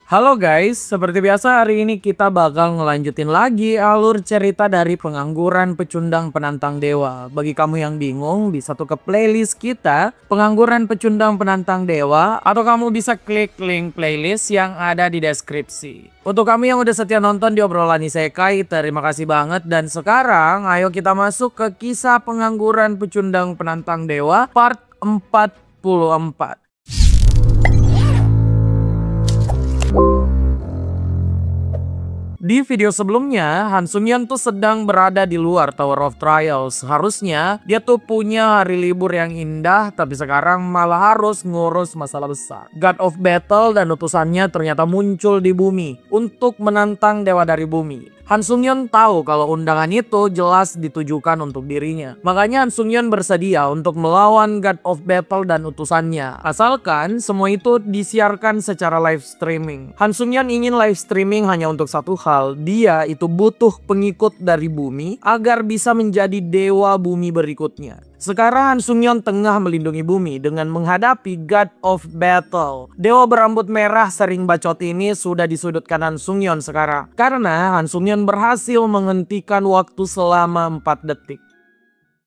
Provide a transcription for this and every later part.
Halo guys, seperti biasa hari ini kita bakal ngelanjutin lagi alur cerita dari Pengangguran Pecundang Penantang Dewa. Bagi kamu yang bingung, bisa tuh ke playlist kita, Pengangguran Pecundang Penantang Dewa, atau kamu bisa klik link playlist yang ada di deskripsi. Untuk kamu yang udah setia nonton di obrolan isekai, terima kasih banget. Dan sekarang ayo kita masuk ke kisah Pengangguran Pecundang Penantang Dewa part 44. Di video sebelumnya, Han Sung-yeon tuh sedang berada di luar Tower of Trials. Harusnya dia tuh punya hari libur yang indah, tapi sekarang malah harus ngurus masalah besar. God of Battle dan utusannya ternyata muncul di bumi untuk menantang dewa dari bumi. Han Sung-yeon tahu kalau undangan itu jelas ditujukan untuk dirinya. Makanya Han Sung-yeon bersedia untuk melawan God of Battle dan utusannya. Asalkan semua itu disiarkan secara live streaming. Han Sung-yeon ingin live streaming hanya untuk satu hal. Dia itu butuh pengikut dari bumi agar bisa menjadi dewa bumi berikutnya. Sekarang Han Sung-yeon tengah melindungi bumi dengan menghadapi God of Battle. Dewa berambut merah sering bacot ini sudah disudutkan Han Sung-yeon sekarang. Karena Han Sung-yeon berhasil menghentikan waktu selama 4 detik.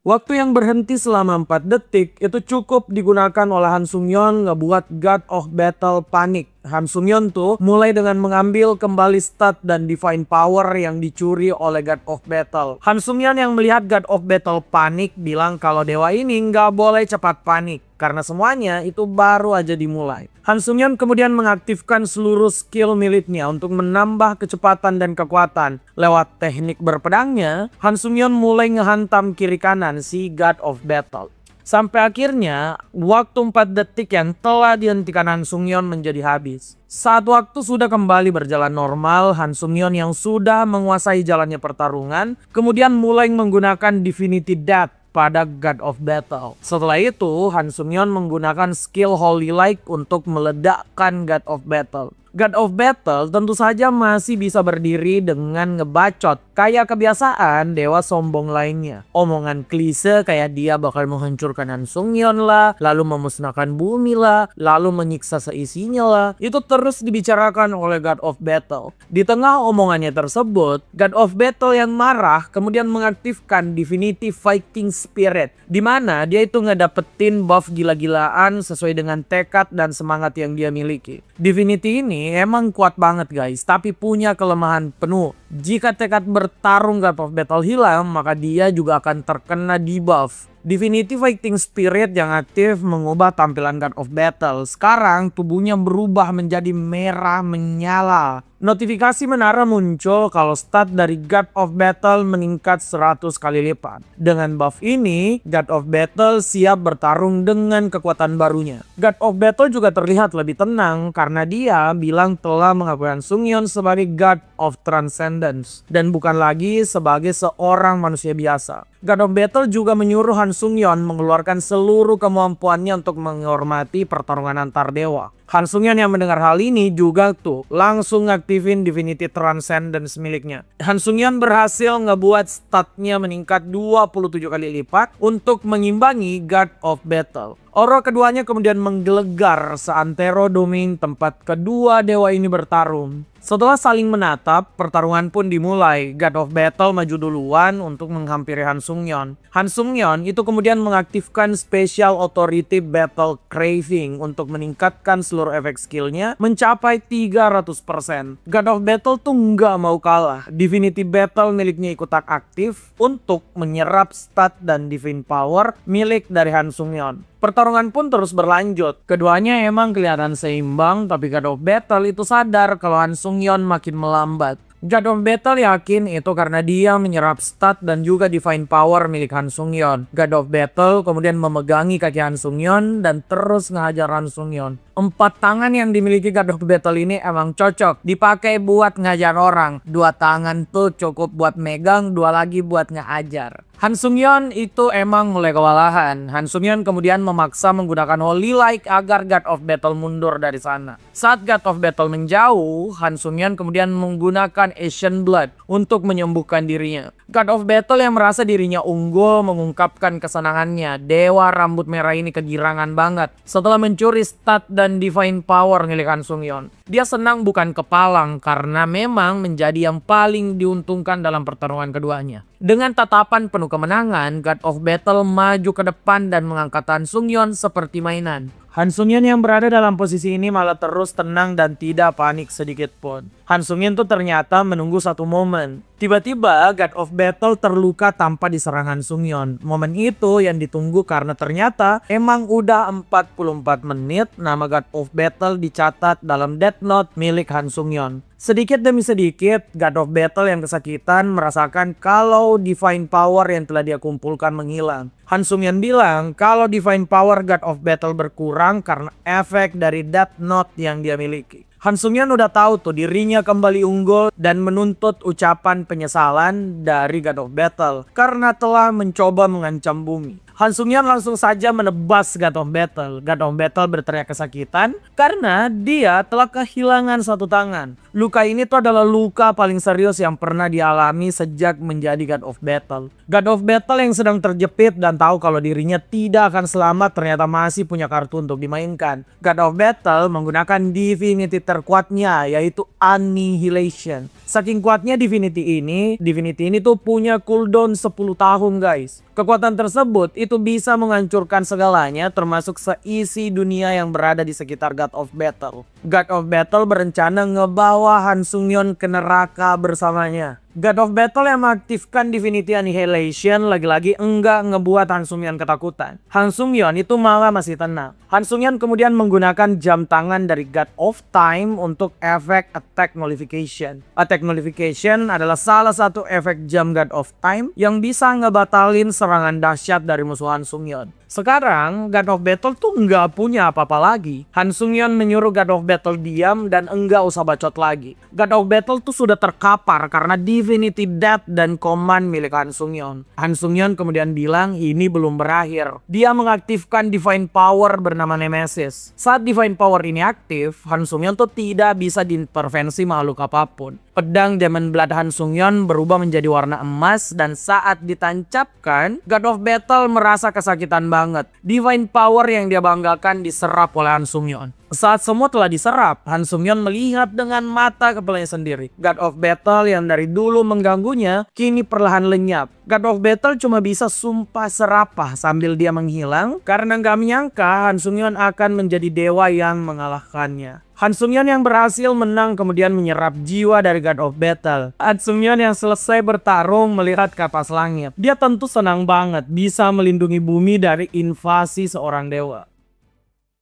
Waktu yang berhenti selama 4 detik itu cukup digunakan oleh Han Sung-yeon ngebuat God of Battle panik. Han Sung-yeon tuh mulai dengan mengambil kembali stat dan divine power yang dicuri oleh God of Battle. Han Sung-yeon yang melihat God of Battle panik bilang kalau dewa ini nggak boleh cepat panik karena semuanya itu baru aja dimulai. Han Sung-yeon kemudian mengaktifkan seluruh skill miliknya untuk menambah kecepatan dan kekuatan. Lewat teknik berpedangnya, Han Sung-yeon mulai ngehantam kiri kanan si God of Battle. Sampai akhirnya waktu 4 detik yang telah dihentikan Han Sung-yeon menjadi habis. Saat waktu sudah kembali berjalan normal, Han Sung-yeon yang sudah menguasai jalannya pertarungan kemudian mulai menggunakan Divinity Death pada God of Battle. Setelah itu, Han Sung-yeon menggunakan skill Holy Light untuk meledakkan God of Battle. God of Battle tentu saja masih bisa berdiri dengan ngebacot kayak kebiasaan dewa sombong lainnya. Omongan klise kayak dia bakal menghancurkan Han Sung-yeon lah, lalu memusnahkan bumi lah, lalu menyiksa seisinya lah. Itu terus dibicarakan oleh God of Battle. Di tengah omongannya tersebut, God of Battle yang marah kemudian mengaktifkan Divinity Fighting Spirit, di mana dia itu ngedapetin buff gila-gilaan sesuai dengan tekad dan semangat yang dia miliki. Divinity ini emang kuat banget guys, tapi punya kelemahan penuh. Jika tekad bertarung God of Battle hilang, maka dia juga akan terkena debuff. Divinity Fighting Spirit yang aktif mengubah tampilan God of Battle. Sekarang tubuhnya berubah menjadi merah menyala. Notifikasi menara muncul kalau stat dari God of Battle meningkat 100 kali lipat. Dengan buff ini, God of Battle siap bertarung dengan kekuatan barunya. God of Battle juga terlihat lebih tenang karena dia bilang telah mengakui Han Sung-yeon sebagai God of Transcendence dan bukan lagi sebagai seorang manusia biasa. God of Battle juga menyuruh Han Sung-yeon mengeluarkan seluruh kemampuannya untuk menghormati pertarungan antar dewa. Han Sung-yeon yang mendengar hal ini juga tuh langsung ngaktifin Divinity Transcendence miliknya. Han Sung-yeon berhasil ngebuat statnya meningkat 27 kali lipat untuk mengimbangi God of Battle. Aura keduanya kemudian menggelegar seantero domain tempat kedua dewa ini bertarung. Setelah saling menatap, pertarungan pun dimulai. God of Battle maju duluan untuk menghampiri Han Sung-yeon. Han Sung-yeon itu kemudian mengaktifkan Special Authority Battle Craving untuk meningkatkan seluruh efek skillnya mencapai 300%. God of Battle tuh nggak mau kalah. Divinity Battle miliknya ikut aktif untuk menyerap stat dan divine power milik dari Han Sung-yeon. Pertarungan pun terus berlanjut. Keduanya emang kelihatan seimbang, tapi God of Battle itu sadar kalau Han Sung-yeon makin melambat. God of Battle yakin itu karena dia menyerap stat dan juga divine power milik Han Sung-yeon. God of Battle kemudian memegangi kaki Han Sung-yeon dan terus ngehajar Han Sung-yeon. 4 tangan yang dimiliki God of Battle ini emang cocok dipakai buat ngajar orang. 2 tangan tuh cukup buat megang, 2 lagi buat ngehajar. Han Sung-yeon itu emang mulai kewalahan. Han Sung-yeon kemudian memaksa menggunakan Holy Light agar God of Battle mundur dari sana. Saat God of Battle menjauh, Han Sung-yeon kemudian menggunakan Asian Blood untuk menyembuhkan dirinya. God of Battle yang merasa dirinya unggul mengungkapkan kesenangannya. Dewa rambut merah ini kegirangan banget. Setelah mencuri stat dan dan divine power milik Han Sung-yeon. Dia senang bukan kepalang karena memang menjadi yang paling diuntungkan dalam pertarungan keduanya. Dengan tatapan penuh kemenangan, God of Battle maju ke depan dan mengangkat Han Sung-yeon seperti mainan. Han Sung-yeon yang berada dalam posisi ini malah terus tenang dan tidak panik sedikit pun. Han Sung-yeon tuh ternyata menunggu satu momen. Tiba-tiba God of Battle terluka tanpa diserang Han Sung-yeon. Momen itu yang ditunggu karena ternyata emang udah 44 menit nama God of Battle dicatat dalam Death Note milik Han Sung-yeon. Sedikit demi sedikit, God of Battle yang kesakitan merasakan kalau divine power yang telah dia kumpulkan menghilang. Han Sung-yeon bilang kalau divine power God of Battle berkurang karena efek dari Death Note yang dia miliki. Han Sung-yeon udah tahu tuh dirinya kembali unggul dan menuntut ucapan penyesalan dari God of Battle karena telah mencoba mengancam bumi. Han Sung-yeon langsung saja menebas God of Battle. God of Battle berteriak kesakitan karena dia telah kehilangan satu tangan. Luka ini tuh adalah luka paling serius yang pernah dialami sejak menjadi God of Battle. God of Battle yang sedang terjepit dan tahu kalau dirinya tidak akan selamat ternyata masih punya kartu untuk dimainkan. God of Battle menggunakan divinity terkuatnya yaitu Annihilation. Saking kuatnya divinity ini tuh punya cooldown 10 tahun guys. Kekuatan tersebut itu bisa menghancurkan segalanya termasuk seisi dunia yang berada di sekitar God of Battle. God of Battle berencana ngebawa Han Sung-yeon ke neraka bersamanya. God of Battle yang mengaktifkan Divinity Annihilation lagi-lagi enggak ngebuat Han Sung-yeon ketakutan. Han Sung-yeon itu malah masih tenang. Han Sung-yeon kemudian menggunakan jam tangan dari God of Time untuk efek Attack Nullification. Attack Nullification adalah salah satu efek jam God of Time yang bisa ngebatalin serangan dahsyat dari musuh Han Sung-yeon. Sekarang God of Battle tuh nggak punya apa-apa lagi. Han Sung-yeon menyuruh God of Battle diam dan enggak usah bacot lagi. God of Battle tuh sudah terkapar karena Divinity Death dan Command milik Han Sung-yeon. Han Sung-yeon kemudian bilang ini belum berakhir. Dia mengaktifkan Divine Power bernama Nemesis. Saat Divine Power ini aktif, Han Sung-yeon tuh tidak bisa diintervensi makhluk apapun. Pedang Demon Blood Han Sung-yeon berubah menjadi warna emas dan saat ditancapkan, God of Battle merasa kesakitan banget. Divine Power yang dia banggakan diserap oleh Han Sung-yeon. Saat semua telah diserap, Han Sung-yeon melihat dengan mata kepalanya sendiri. God of Battle yang dari dulu mengganggunya, kini perlahan lenyap. God of Battle cuma bisa sumpah serapah sambil dia menghilang karena nggak menyangka Han Sung-yeon akan menjadi dewa yang mengalahkannya. Han Sung-yeon yang berhasil menang kemudian menyerap jiwa dari God of Battle. Han Sung-yeon yang selesai bertarung melihat ke atas langit. Dia tentu senang banget bisa melindungi bumi dari invasi seorang dewa.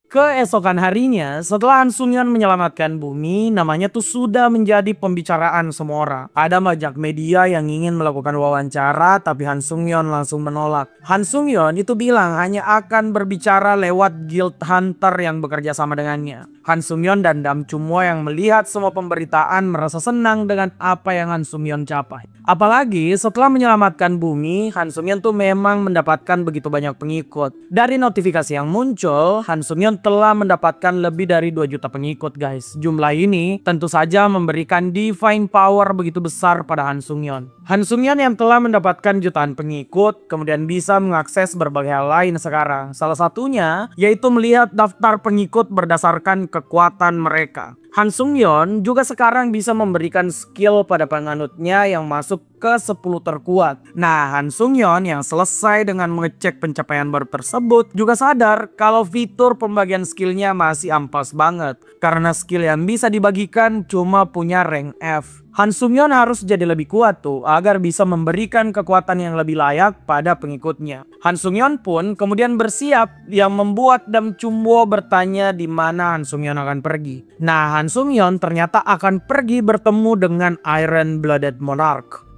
Keesokan harinya, setelah Han Sung-yeon menyelamatkan bumi, namanya tuh sudah menjadi pembicaraan semua orang. Ada banyak media yang ingin melakukan wawancara, tapi Han Sung-yeon langsung menolak. Han Sung-yeon itu bilang hanya akan berbicara lewat guild hunter yang bekerja sama dengannya. Han Sung-yeon dan Dam Chum-wo yang melihat semua pemberitaan merasa senang dengan apa yang Han Sung-yeon capai. Apalagi setelah menyelamatkan bumi, Han Sung-yeon tuh memang mendapatkan begitu banyak pengikut. Dari notifikasi yang muncul, Han Sung-yeon telah mendapatkan lebih dari 2 juta pengikut guys. Jumlah ini tentu saja memberikan divine power begitu besar pada Han Sung-yeon. Han Sung-yeon yang telah mendapatkan jutaan pengikut kemudian bisa mengakses berbagai hal lain sekarang. Salah satunya yaitu melihat daftar pengikut berdasarkan kekuatan mereka. Han Sung-yeon juga sekarang bisa memberikan skill pada penganutnya yang masuk ke 10 terkuat. Nah, Han Sung-yeon yang selesai dengan mengecek pencapaian baru tersebut juga sadar kalau fitur pembagian skillnya masih ampas banget. Karena skill yang bisa dibagikan cuma punya rank F. Han Sung-yeon harus jadi lebih kuat tuh agar bisa memberikan kekuatan yang lebih layak pada pengikutnya. Han Sung-yeon pun kemudian bersiap yang membuat Dam Chum-wo bertanya di mana Han Sung-yeon akan pergi. Nah, Han Sung-yeon ternyata akan pergi bertemu dengan Iron Blooded Monarch.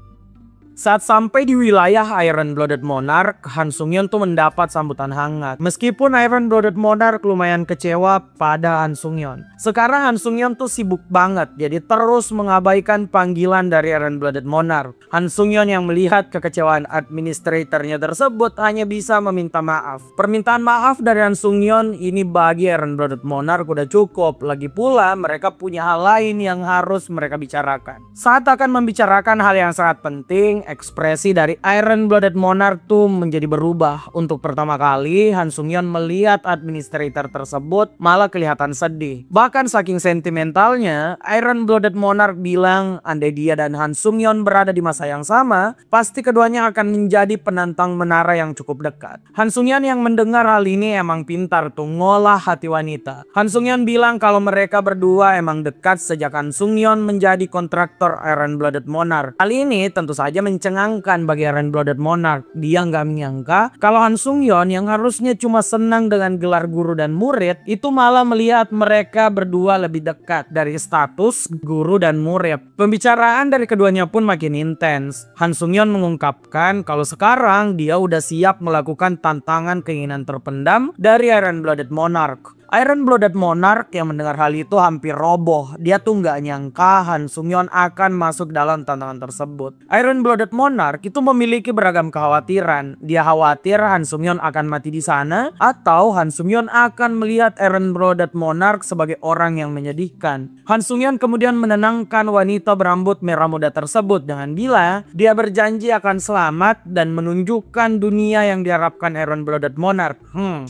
Saat sampai di wilayah Iron Blooded Monarch, Han Sung-yeon tuh mendapat sambutan hangat. Meskipun Iron Blooded Monarch lumayan kecewa pada Han Sung-yeon. Sekarang Han Sung-yeon tuh sibuk banget, jadi terus mengabaikan panggilan dari Iron Blooded Monarch. Han Sung-yeon yang melihat kekecewaan administratornya tersebut hanya bisa meminta maaf. Permintaan maaf dari Han Sung-yeon ini bagi Iron Blooded Monarch udah cukup. Lagi pula mereka punya hal lain yang harus mereka bicarakan. Saat akan membicarakan hal yang sangat penting, ekspresi dari Iron Blooded Monarch tuh menjadi berubah. Untuk pertama kali, Han Sung-yeon melihat administrator tersebut malah kelihatan sedih. Bahkan saking sentimentalnya, Iron Blooded Monarch bilang andai dia dan Han Sung-yeon berada di masa yang sama, pasti keduanya akan menjadi penantang menara yang cukup dekat. Han Sung-yeon yang mendengar hal ini emang pintar tuh ngolah hati wanita. Han Sung-yeon bilang kalau mereka berdua emang dekat sejak Han Sung-yeon menjadi kontraktor Iron Blooded Monarch. Hal ini tentu saja mencengangkan bagi Iron Blooded Monarch. Dia nggak menyangka kalau Han Sung-yeon yang harusnya cuma senang dengan gelar guru dan murid itu malah melihat mereka berdua lebih dekat dari status guru dan murid. Pembicaraan dari keduanya pun makin intens. Han Sung-yeon mengungkapkan kalau sekarang dia udah siap melakukan tantangan keinginan terpendam dari Iron Blooded Monarch. Iron Blooded Monarch yang mendengar hal itu hampir roboh. Dia tuh nggak nyangka Han Sung-yeon akan masuk dalam tantangan tersebut. Iron Blooded Monarch itu memiliki beragam kekhawatiran. Dia khawatir Han Sung-yeon akan mati di sana, atau Han Sung-yeon akan melihat Iron Blooded Monarch sebagai orang yang menyedihkan. Han Sung-yeon kemudian menenangkan wanita berambut merah muda tersebut dengan bila dia berjanji akan selamat dan menunjukkan dunia yang diharapkan Iron Blooded Monarch.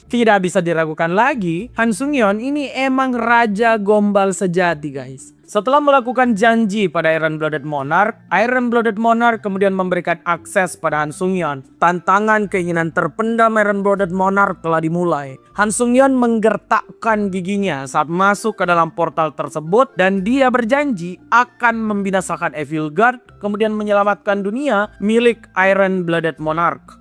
Tidak bisa diragukan lagi, Han Sung-yeon ini emang raja gombal sejati, guys. Setelah melakukan janji pada Iron Blooded Monarch kemudian memberikan akses pada Han Sung-yeon. Tantangan keinginan terpendam Iron Blooded Monarch telah dimulai. Han Sung-yeon menggertakkan giginya saat masuk ke dalam portal tersebut dan dia berjanji akan membinasakan Evil God kemudian menyelamatkan dunia milik Iron Blooded Monarch.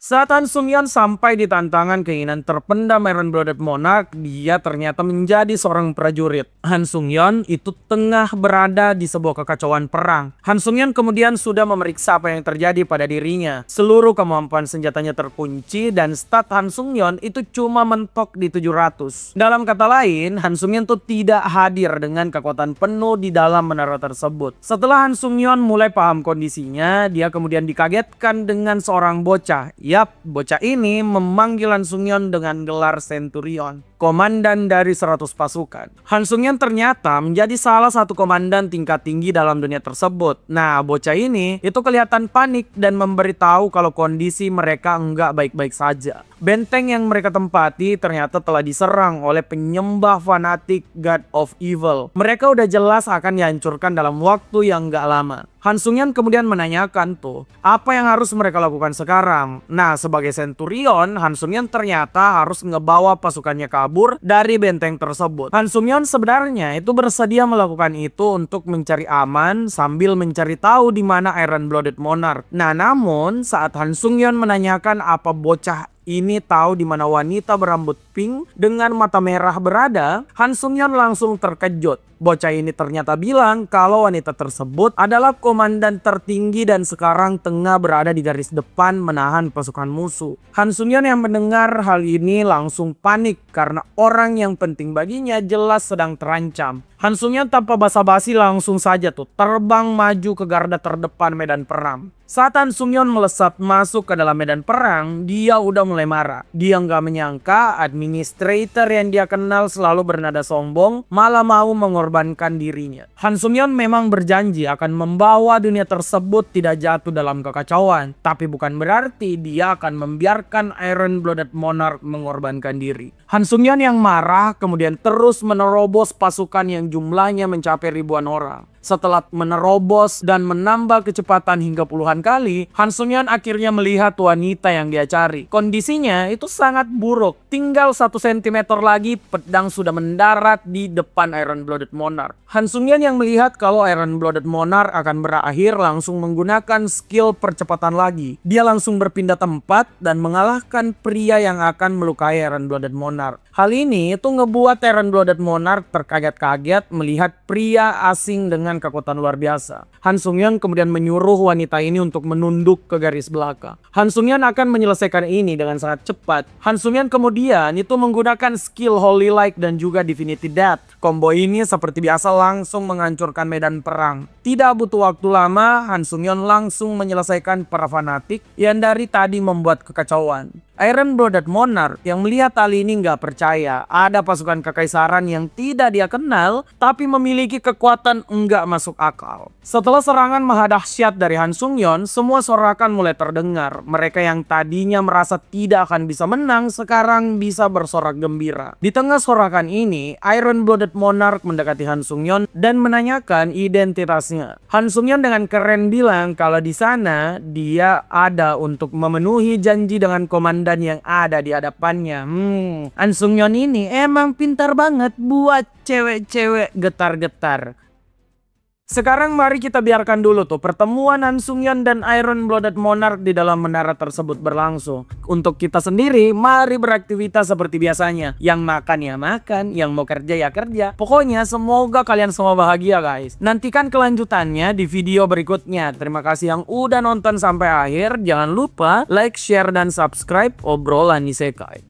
Saat Han Sung-yeon sampai di tantangan keinginan terpendam Iron Blooded Monarch, dia ternyata menjadi seorang prajurit. Han Sung-yeon itu tengah berada di sebuah kekacauan perang. Han Sung-yeon kemudian sudah memeriksa apa yang terjadi pada dirinya. Seluruh kemampuan senjatanya terkunci dan stat Han Sung-yeon itu cuma mentok di 700. Dalam kata lain, Han Sung-yeon tuh tidak hadir dengan kekuatan penuh di dalam menara tersebut. Setelah Han Sung-yeon mulai paham kondisinya, dia kemudian dikagetkan dengan seorang bocah. Yap, bocah ini memanggil Han Sung-yeon dengan gelar Centurion, komandan dari 100 pasukan. Han Sung-yeon ternyata menjadi salah satu komandan tingkat tinggi dalam dunia tersebut. Nah, bocah ini itu kelihatan panik dan memberitahu kalau kondisi mereka enggak baik-baik saja. Benteng yang mereka tempati ternyata telah diserang oleh penyembah fanatik God of Evil. Mereka udah jelas akan dihancurkan dalam waktu yang enggak lama. Han Sung-yeon kemudian menanyakan tuh, apa yang harus mereka lakukan sekarang? Nah, sebagai Centurion, Han Sung-yeon ternyata harus ngebawa pasukannya kabur dari benteng tersebut. Han Sung-yeon sebenarnya itu bersedia melakukan itu untuk mencari aman sambil mencari tahu di mana Iron Blooded Monarch. Nah, namun saat Han Sung-yeon menanyakan apa bocah ini tahu di mana wanita berambut pink dengan mata merah berada, Han Sung-yeon langsung terkejut. Bocah ini ternyata bilang kalau wanita tersebut adalah komandan tertinggi dan sekarang tengah berada di garis depan menahan pasukan musuh. Han Sung-yeon yang mendengar hal ini langsung panik karena orang yang penting baginya jelas sedang terancam. Han Sung-yeon tanpa basa-basi langsung saja tuh terbang maju ke garda terdepan medan perang. Saat Han Sung-yeon melesat masuk ke dalam medan perang, dia udah mulai marah. Dia nggak menyangka administrator yang dia kenal selalu bernada sombong malah mau mengorbankan dirinya. Han Sung-yeon memang berjanji akan membawa dunia tersebut tidak jatuh dalam kekacauan, tapi bukan berarti dia akan membiarkan Iron Blooded Monarch mengorbankan diri. Han Sung-yeon yang marah kemudian terus menerobos pasukan yang jumlahnya mencapai ribuan orang. Setelah menerobos dan menambah kecepatan hingga puluhan kali, Han Sung-yeon akhirnya melihat wanita yang dia cari. Kondisinya itu sangat buruk. Tinggal 1 cm lagi pedang sudah mendarat di depan Iron Blooded Monarch. Han Sung-yeon yang melihat kalau Iron Blooded Monarch akan berakhir langsung menggunakan skill percepatan lagi. Dia langsung berpindah tempat dan mengalahkan pria yang akan melukai Iron Blooded Monarch. Hal ini itu ngebuat Iron Blooded Monarch terkaget-kaget melihat pria asing dengan kekuatan luar biasa. Han Sung-yeon kemudian menyuruh wanita ini untuk menunduk ke garis belakang. Han Sung-yeon akan menyelesaikan ini dengan sangat cepat. Han Sung-yeon kemudian itu menggunakan skill Holy Light dan juga Divinity Death. Combo ini seperti biasa langsung menghancurkan medan perang. Tidak butuh waktu lama, Han Sung-yeon langsung menyelesaikan para fanatik yang dari tadi membuat kekacauan. Iron Blooded Monarch yang melihat hal ini nggak percaya ada pasukan kekaisaran yang tidak dia kenal tapi memiliki kekuatan nggak masuk akal. Setelah serangan maha dahsyat dari Han Sung-yeon, semua sorakan mulai terdengar. Mereka yang tadinya merasa tidak akan bisa menang sekarang bisa bersorak gembira. Di tengah sorakan ini, Iron Blooded Monarch mendekati Han Sung-yeon dan menanyakan identitasnya. Han Sung-yeon dengan keren bilang kalau di sana dia ada untuk memenuhi janji dengan komandan yang ada di hadapannya. Han Sung-yeon ini emang pintar banget buat cewek-cewek getar-getar. Sekarang mari kita biarkan dulu tuh pertemuan Han Sung-yeon dan Iron Blooded Monarch di dalam menara tersebut berlangsung. Untuk kita sendiri, mari beraktivitas seperti biasanya. Yang makan ya makan, yang mau kerja ya kerja. Pokoknya semoga kalian semua bahagia guys. Nantikan kelanjutannya di video berikutnya. Terima kasih yang udah nonton sampai akhir. Jangan lupa like, share, dan subscribe obrolan isekai.